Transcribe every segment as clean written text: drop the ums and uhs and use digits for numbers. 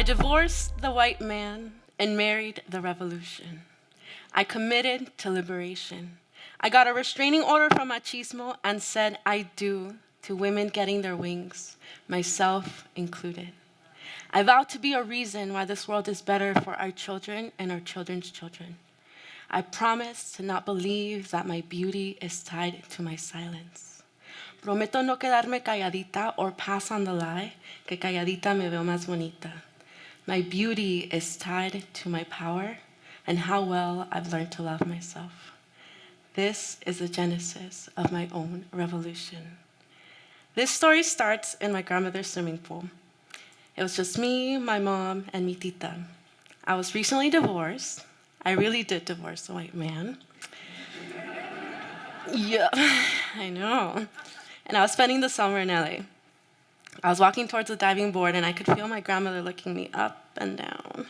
divorced the white man and married the revolution. I committed to liberation. I got a restraining order from machismo and said I do to women getting their wings, myself included. I vowed to be a reason why this world is better for our children and our children's children. I promised to not believe that my beauty is tied to my silence. Prometo no quedarme calladita or pass on the lie, que calladita me veo más bonita. My beauty is tied to my power and how well I've learned to love myself. This is the genesis of my own revolution. This story starts in my grandmother's swimming pool. It was just me, my mom, and mi tita. I was recently divorced. I really did divorce the white man. Yeah, I know. And I was spending the summer in LA. I was walking towards the diving board and I could feel my grandmother looking me up and down.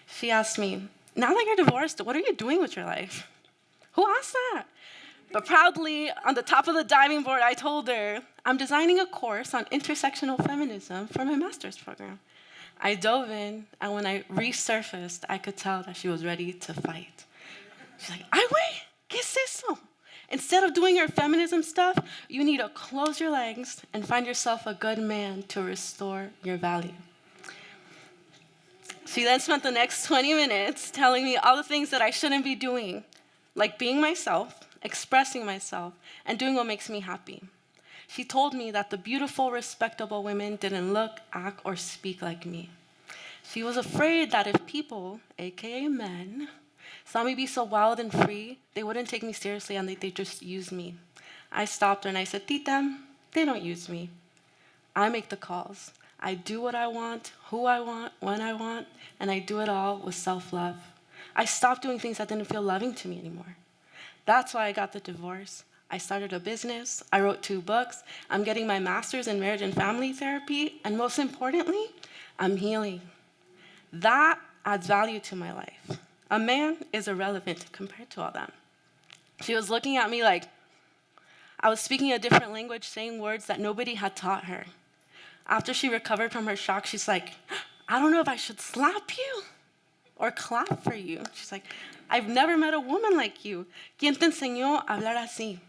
She asked me, now that you're divorced, what are you doing with your life? Who asked that? But proudly, on the top of the diving board, I told her, I'm designing a course on intersectional feminism for my master's program. I dove in, and when I resurfaced, I could tell that she was ready to fight. She's like, ay, güey, ¿qué es eso? Instead of doing your feminism stuff, you need to close your legs and find yourself a good man to restore your value. She then spent the next 20 minutes telling me all the things that I shouldn't be doing, like being myself, expressing myself, and doing what makes me happy. She told me that the beautiful, respectable women didn't look, act, or speak like me. She was afraid that if people, aka men, saw me be so wild and free, they wouldn't take me seriously and they'd just use me. I stopped her and I said, Tita, they don't use me. I make the calls. I do what I want, who I want, when I want, and I do it all with self-love. I stopped doing things that didn't feel loving to me anymore. That's why I got the divorce. I started a business, I wrote 2 books, I'm getting my master's in marriage and family therapy, and most importantly, I'm healing. That adds value to my life. A man is irrelevant compared to all that. She was looking at me like I was speaking a different language, saying words that nobody had taught her. After she recovered from her shock, she's like, I don't know if I should slap you or clap for you. She's like, I've never met a woman like you. ¿Quién te enseñó a hablar así?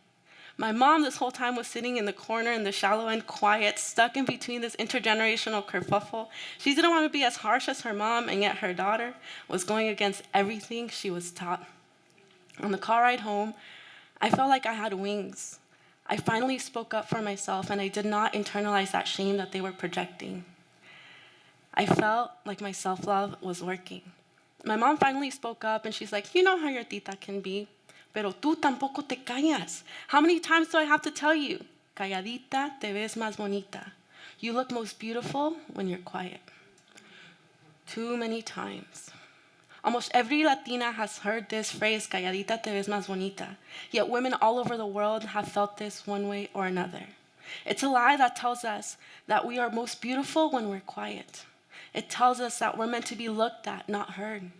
My mom this whole time was sitting in the corner in the shallow end, quiet, stuck in between this intergenerational kerfuffle. She didn't want to be as harsh as her mom, and yet her daughter was going against everything she was taught. On the car ride home, I felt like I had wings. I finally spoke up for myself, and I did not internalize that shame that they were projecting. I felt like my self-love was working. My mom finally spoke up, and she's like, you know how your tita can be. Pero tú tampoco te callas. How many times do I have to tell you? Calladita te ves más bonita. You look most beautiful when you're quiet. Too many times. Almost every Latina has heard this phrase, calladita te ves más bonita. Yet women all over the world have felt this one way or another. It's a lie that tells us that we are most beautiful when we're quiet. It tells us that we're meant to be looked at, not heard.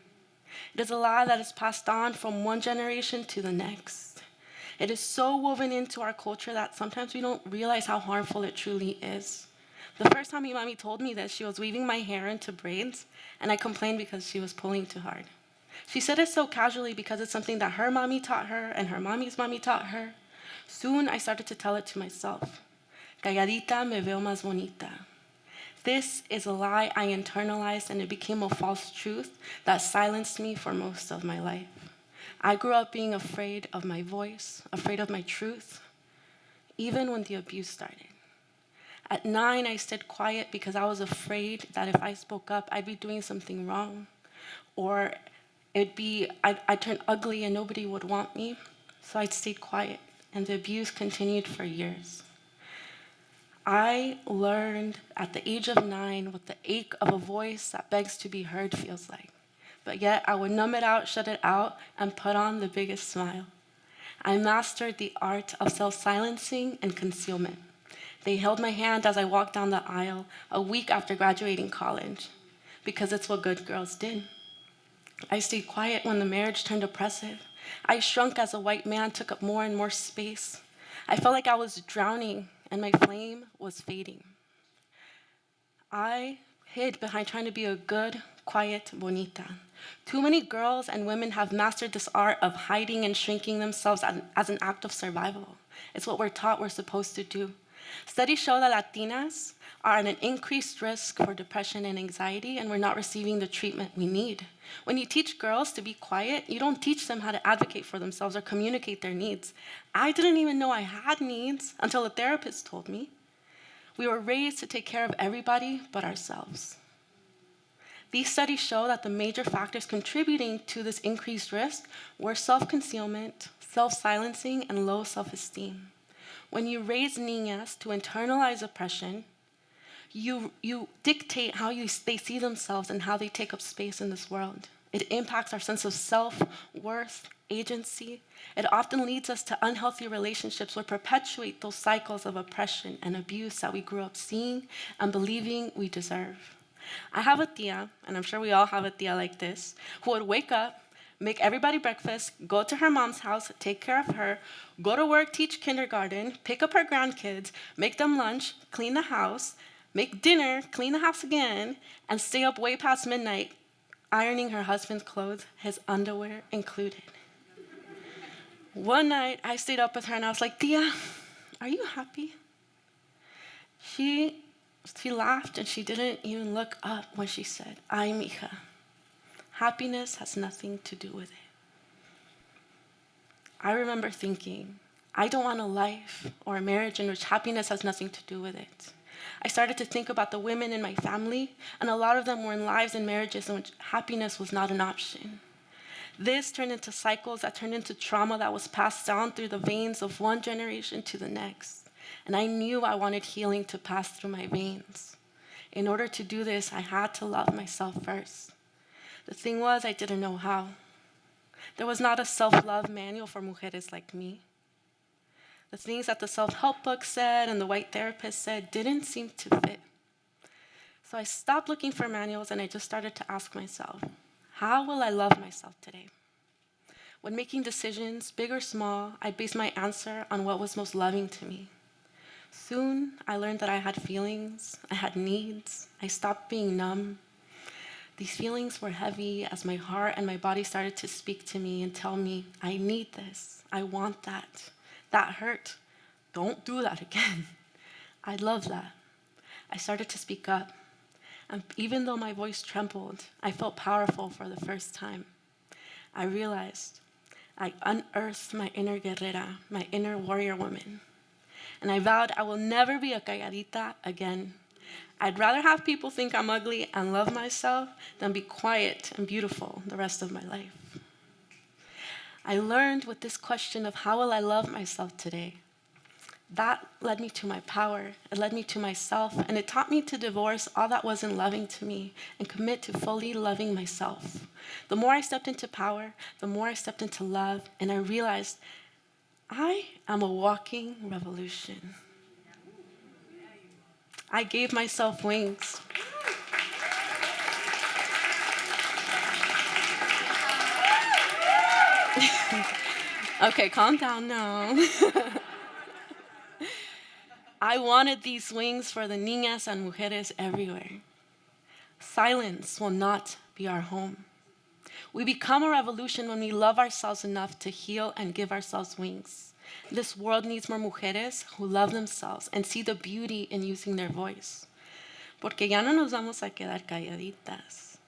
It is a lie that is passed on from one generation to the next. It is so woven into our culture that sometimes we don't realize how harmful it truly is. The first time my mommy told me this, she was weaving my hair into braids, and I complained because she was pulling too hard. She said it so casually because it's something that her mommy taught her and her mommy's mommy taught her. Soon I started to tell it to myself. Calladita me veo más bonita. This is a lie I internalized, and it became a false truth that silenced me for most of my life. I grew up being afraid of my voice, afraid of my truth, even when the abuse started. At 9, I stayed quiet because I was afraid that if I spoke up, I'd be doing something wrong, or I'd turn ugly and nobody would want me. So I stayed quiet, and the abuse continued for years. I learned at the age of 9 what the ache of a voice that begs to be heard feels like. But yet I would numb it out, shut it out, and put on the biggest smile. I mastered the art of self-silencing and concealment. They held my hand as I walked down the aisle a week after graduating college, because it's what good girls did. I stayed quiet when the marriage turned oppressive. I shrunk as a white man took up more and more space. I felt like I was drowning and my flame was fading. I hid behind trying to be a good, quiet bonita. Too many girls and women have mastered this art of hiding and shrinking themselves as an act of survival. It's what we're taught we're supposed to do. Studies show that Latinas are at an increased risk for depression and anxiety, and we're not receiving the treatment we need. When you teach girls to be quiet, you don't teach them how to advocate for themselves or communicate their needs. I didn't even know I had needs until a therapist told me. We were raised to take care of everybody but ourselves. These studies show that the major factors contributing to this increased risk were self-concealment, self-silencing, and low self-esteem. When you raise niñas to internalize oppression, you dictate how they see themselves and how they take up space in this world. It impacts our sense of self-worth, agency. It often leads us to unhealthy relationships which perpetuate those cycles of oppression and abuse that we grew up seeing and believing we deserve. I have a tia, and I'm sure we all have a tia like this, who would wake up, make everybody breakfast, go to her mom's house, take care of her, go to work, teach kindergarten, pick up her grandkids, make them lunch, clean the house, make dinner, clean the house again, and stay up way past midnight ironing her husband's clothes, his underwear included. One night, I stayed up with her and I was like, Tia, are you happy? She laughed and she didn't even look up when she said, Ay, mija, happiness has nothing to do with it. I remember thinking, I don't want a life or a marriage in which happiness has nothing to do with it. I started to think about the women in my family, and a lot of them were in lives and marriages in which happiness was not an option. This turned into cycles that turned into trauma that was passed down through the veins of one generation to the next. And I knew I wanted healing to pass through my veins. In order to do this, I had to love myself first. The thing was, I didn't know how. There was not a self-love manual for mujeres like me. The things that the self-help book said and the white therapist said didn't seem to fit. So I stopped looking for manuals and I just started to ask myself, how will I love myself today? When making decisions, big or small, I based my answer on what was most loving to me. Soon, I learned that I had feelings, I had needs, I stopped being numb. These feelings were heavy as my heart and my body started to speak to me and tell me, I need this, I want that. That hurt. Don't do that again. I love that. I started to speak up. And even though my voice trembled, I felt powerful for the first time. I realized I unearthed my inner guerrera, my inner warrior woman. And I vowed I will never be a calladita again. I'd rather have people think I'm ugly and love myself than be quiet and beautiful the rest of my life. I learned with this question of how will I love myself today? That led me to my power, it led me to myself, and it taught me to divorce all that wasn't loving to me and commit to fully loving myself. The more I stepped into power, the more I stepped into love, and I realized I am a walking revolution. I gave myself wings. Okay, calm down now. I wanted these wings for the niñas and mujeres everywhere. Silence will not be our home. We become a revolution when we love ourselves enough to heal and give ourselves wings. This world needs more mujeres who love themselves and see the beauty in using their voice. Porque ya no nos vamos a quedar calladitas.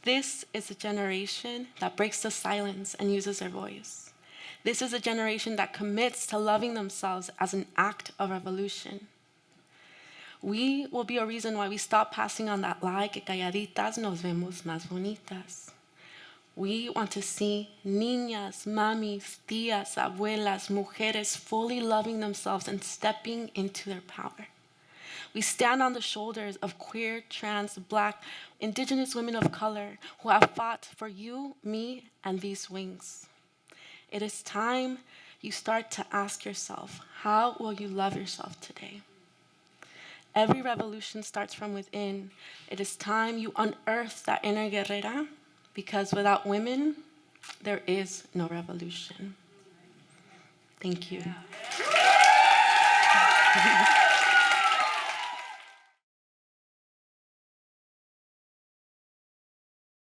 This is a generation that breaks the silence and uses their voice. This is a generation that commits to loving themselves as an act of revolution. We will be a reason why we stop passing on that lie que calladitas nos vemos más bonitas. We want to see niñas, mamis, tías, abuelas, mujeres fully loving themselves and stepping into their power. We stand on the shoulders of queer, trans, Black, Indigenous women of color who have fought for you, me, and these wings. It is time you start to ask yourself, how will you love yourself today? Every revolution starts from within. It is time you unearth that inner guerrera, because without women, there is no revolution. Thank you.